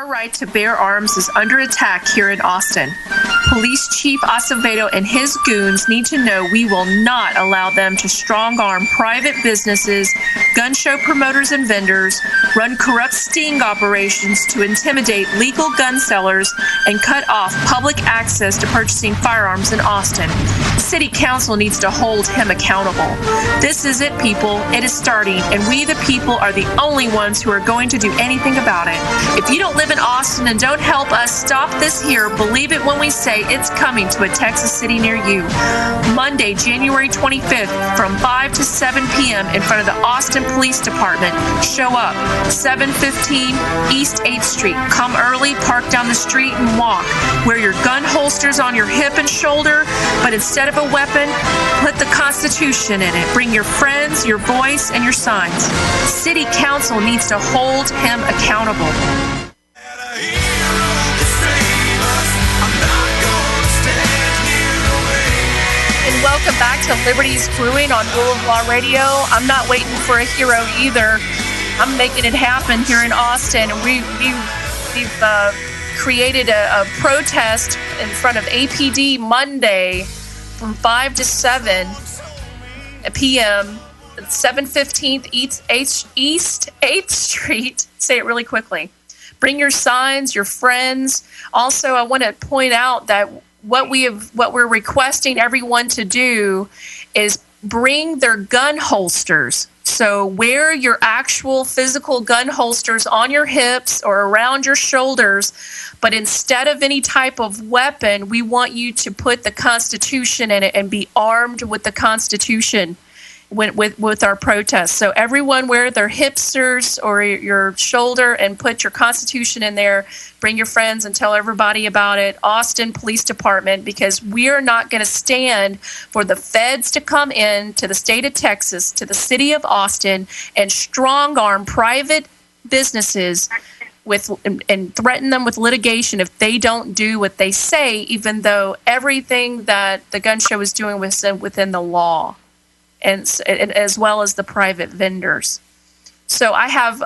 Our right to bear arms is under attack here in Austin. Police Chief Acevedo and his goons need to know we will not allow them to strong-arm private businesses, gun show promoters and vendors, run corrupt sting operations to intimidate legal gun sellers, and cut off public access to purchasing firearms in Austin. City Council needs to hold him accountable. This is it, people. It is starting, and we, the people, are the only ones who are going to do anything about it. If you don't live in Austin and don't help us stop this here, believe it when we say it's coming to a Texas city near you. Monday, January 25th, from 5 to 7 p.m. in front of the Austin Police Department. Show up, 715 East 8th Street. Come early, park down the street, and walk. Wear your gun holsters on your hip and shoulder, but instead of a weapon, put the Constitution in it. Bring your friends, your voice, and your signs. City Council needs to hold him accountable. And welcome back to Liberty's Brewing on Rule of Law Radio. I'm not waiting for a hero either. I'm making it happen here in Austin. We've created a protest in front of APD Monday from 5 to 7 p.m. at 715 East 8th Street. Say it really quickly. Bring your signs, your friends. Also, I want to point out that what we're requesting everyone to do is bring their gun holsters. So wear your actual physical gun holsters on your hips or around your shoulders, but instead of any type of weapon, we want you to put the Constitution in it and be armed with the Constitution with our protests. So everyone wear their hipsters or your shoulder and put your Constitution in there. Bring your friends and tell everybody about it. Austin Police Department, because we're not going to stand for the feds to come in to the state of Texas, to the city of Austin, and strong-arm private businesses and threaten them with litigation if they don't do what they say, even though everything that the gun show is doing was within the law. And as well as the private vendors. So I have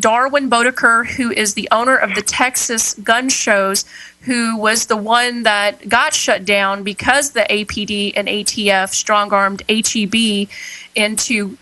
Darwin Bodeker, who is the owner of the Texas gun shows, who was the one that got shut down because the APD and ATF strong-armed HEB into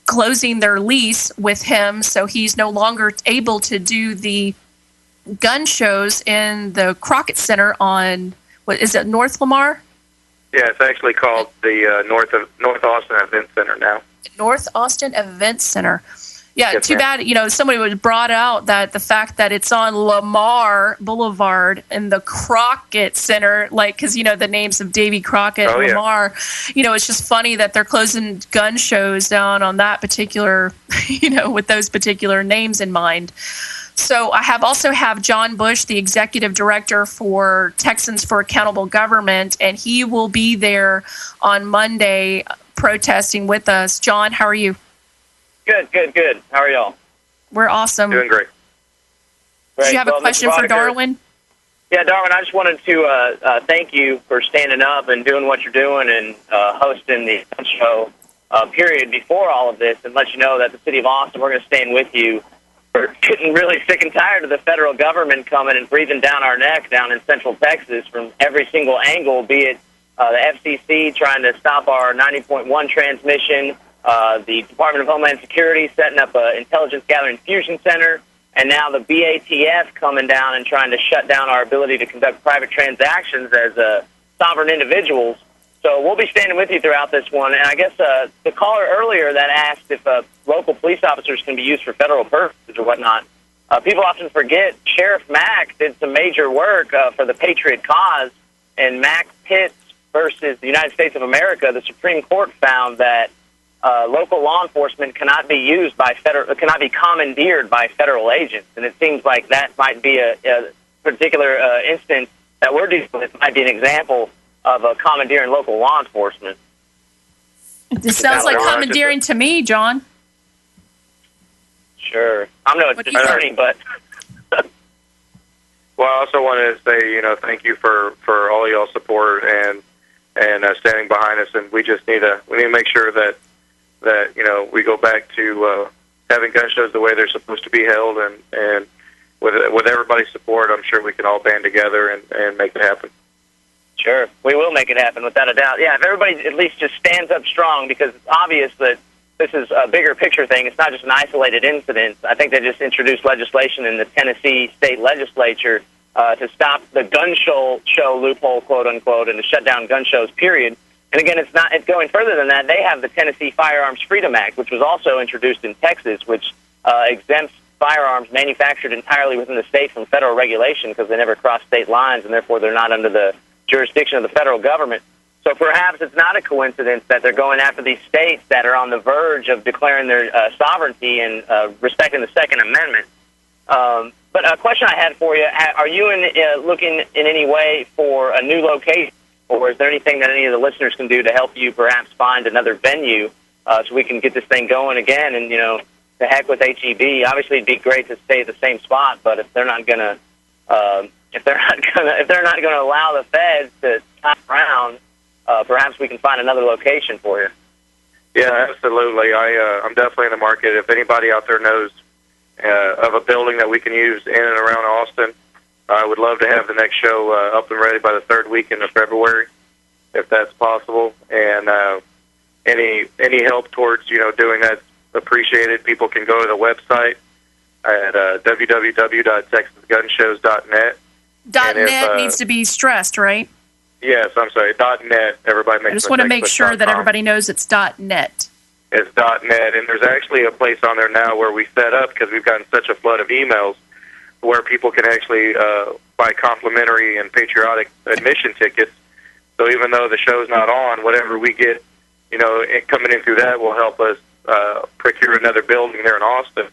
closing their lease with him. So he's no longer able to do the gun shows in the Crockett Center on, what is it, North Lamar? Yeah, it's actually called the North Austin Event Center now. North Austin Event Center. Yeah, yes, too ma'am. bad, somebody was brought out that the fact that it's on Lamar Boulevard in the Crockett Center, because, the names of Davy Crockett and Lamar, it's just funny that they're closing gun shows down on that particular, with those particular names in mind. So I also have John Bush, the executive director for Texans for Accountable Government, and he will be there on Monday protesting with us. John, how are you? Good. How are y'all? We're awesome. Doing great. Do you have a question for Darwin? Yeah, Darwin, I just wanted to thank you for standing up and doing what you're doing and hosting the show period before all of this, and let you know that the city of Austin, we're going to stand with you. We're getting really sick and tired of the federal government coming and breathing down our neck down in Central Texas from every single angle, be it the FCC trying to stop our 90.1 transmission, the Department of Homeland Security setting up an intelligence gathering fusion center, and now the BATF coming down and trying to shut down our ability to conduct private transactions as sovereign individuals. So we'll be standing with you throughout this one. And I guess the caller earlier that asked if local police officers can be used for federal purposes or whatnot, people often forget Sheriff Mack did some major work for the Patriot cause. In Mack Pitts versus the United States of America, the Supreme Court found that local law enforcement cannot be used cannot be commandeered by federal agents. And it seems like that might be a particular instance that we're dealing with, might be an example of commandeering local law enforcement. This sounds like commandeering to me, John. Sure. I'm no attorney, but... Well, I also wanted to say, thank you for all y'all's support and standing behind us, and we just need to make sure that we go back to having gun shows the way they're supposed to be held, and with everybody's support, I'm sure we can all band together and make it happen. Sure. We will make it happen, without a doubt. Yeah, if everybody at least just stands up strong, because it's obvious that this is a bigger picture thing. It's not just an isolated incident. I think they just introduced legislation in the Tennessee state legislature to stop the gun show loophole, quote unquote, and to shut down gun shows, period. And again, it's going further than that. They have the Tennessee Firearms Freedom Act, which was also introduced in Texas, which exempts firearms manufactured entirely within the state from federal regulation because they never cross state lines, and therefore they're not under the jurisdiction of the federal government. So perhaps it's not a coincidence that they're going after these states that are on the verge of declaring their sovereignty and respecting the Second Amendment. But a question I had for you, are you looking in any way for a new location, or is there anything that any of the listeners can do to help you perhaps find another venue so we can get this thing going again? And, the heck with HEB. Obviously, it'd be great to stay at the same spot, but if they're not going to allow the feds to top around, perhaps we can find another location for you. Yeah, absolutely. I'm definitely in the market. If anybody out there knows of a building that we can use in and around Austin, I would love to have the next show up and ready by the third weekend of February, if that's possible. And any help towards doing that, appreciated. People can go to the website at www.texasgunshows.net. .net needs to be stressed, right? Yes, I'm sorry. .net. Everybody makes. I just want to make sure that everybody knows it's .net. It's .net, and there's actually a place on there now where we set up, because we've gotten such a flood of emails, where people can actually buy complimentary and patriotic admission tickets. So even though the show's not on, whatever we get, coming in through that will help us procure another building there in Austin,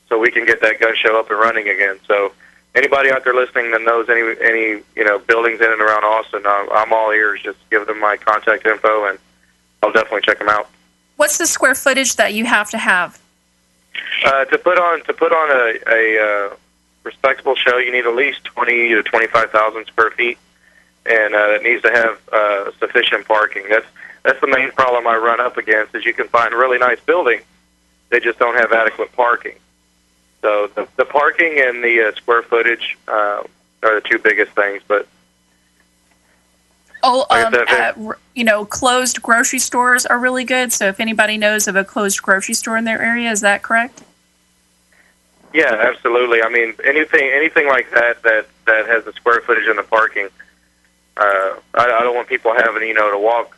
so we can get that gun show up and running again. So anybody out there listening that knows any buildings in and around Austin, I'm all ears. Just give them my contact info, and I'll definitely check them out. What's the square footage that you have to have? To put on a respectable show, you need at least 20 to 25,000 square feet, and it needs to have sufficient parking. That's the main problem I run up against, is you can find really nice buildings, they just don't have adequate parking. So the parking and the square footage are the two biggest things. But closed grocery stores are really good. So if anybody knows of a closed grocery store in their area, is that correct? Yeah, absolutely. I mean, anything like that has the square footage and the parking. I don't want people having to walk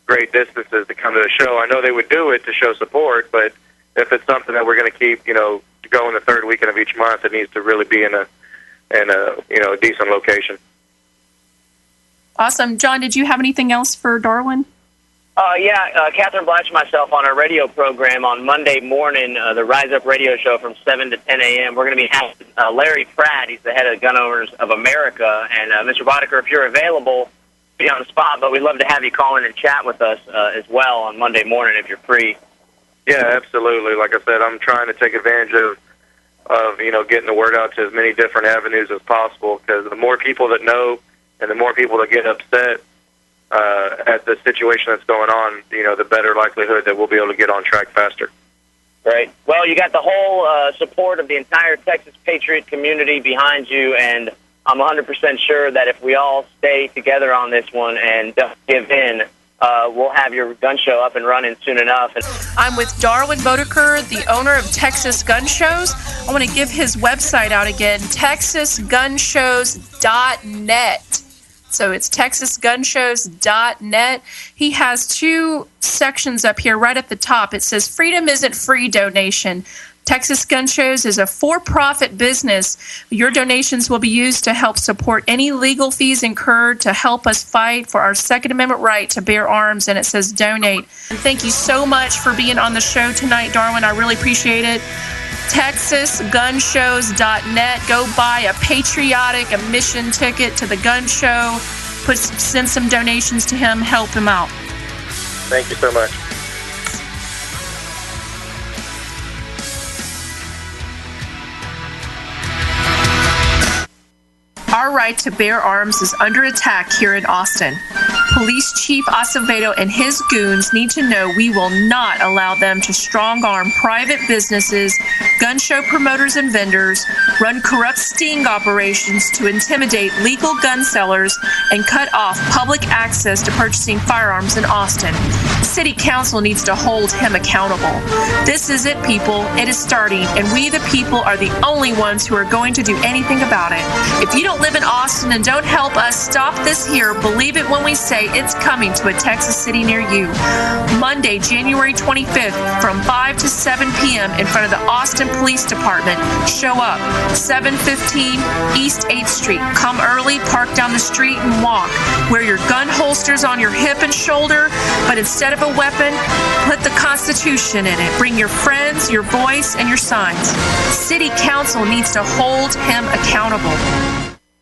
great distances to come to the show. I know they would do it to show support, but if it's something that we're going to keep, going the third weekend of each month, it needs to really be in a decent location. Awesome. John, did you have anything else for Darwin? Catherine Blatch and myself on our radio program on Monday morning, the Rise Up radio show from 7 to 10 a.m. We're going to be having Larry Pratt. He's the head of Gun Owners of America. And Mr. Boddicker, if you're available, be on the spot, but we'd love to have you call in and chat with us as well on Monday morning if you're free. Yeah, absolutely. Like I said, I'm trying to take advantage of getting the word out to as many different avenues as possible, because the more people that know and the more people that get upset at the situation that's going on, the better likelihood that we'll be able to get on track faster. Right. Well, you got the whole support of the entire Texas Patriot community behind you, and I'm 100% sure that if we all stay together on this one and don't give in, we'll have your gun show up and running soon enough. I'm with Darwin Boddicker, the owner of Texas Gun Shows. I want to give his website out again, texasgunshows.net. So it's texasgunshows.net. He has two sections up here right at the top. It says Freedom Isn't Free donation. Texas Gun Shows is a for-profit business. Your donations will be used to help support any legal fees incurred to help us fight for our Second Amendment right to bear arms, and it says donate. And thank you so much for being on the show tonight, Darwin. I really appreciate it. TexasGunShows.net. Go buy a patriotic admission ticket to the gun show. Send some donations to him. Help him out. Thank you so much. Our right to bear arms is under attack here in Austin. Police Chief Acevedo and his goons need to know we will not allow them to strong-arm private businesses, gun show promoters and vendors, run corrupt sting operations to intimidate legal gun sellers, and cut off public access to purchasing firearms in Austin. City Council needs to hold him accountable. This is it, people. It is starting, and we, the people, are the only ones who are going to do anything about it. If you don't live in Austin and don't help us stop this here, believe it when we say it's coming to a Texas city near you. Monday, January 25th, from 5 to 7 p.m. in front of the Austin Police Department. Show up, 715 East 8th Street. Come early, park down the street, and walk. Wear your gun holsters on your hip and shoulder, but instead of a weapon, put the Constitution in it. Bring your friends, your voice, and your signs. City Council needs to hold him accountable.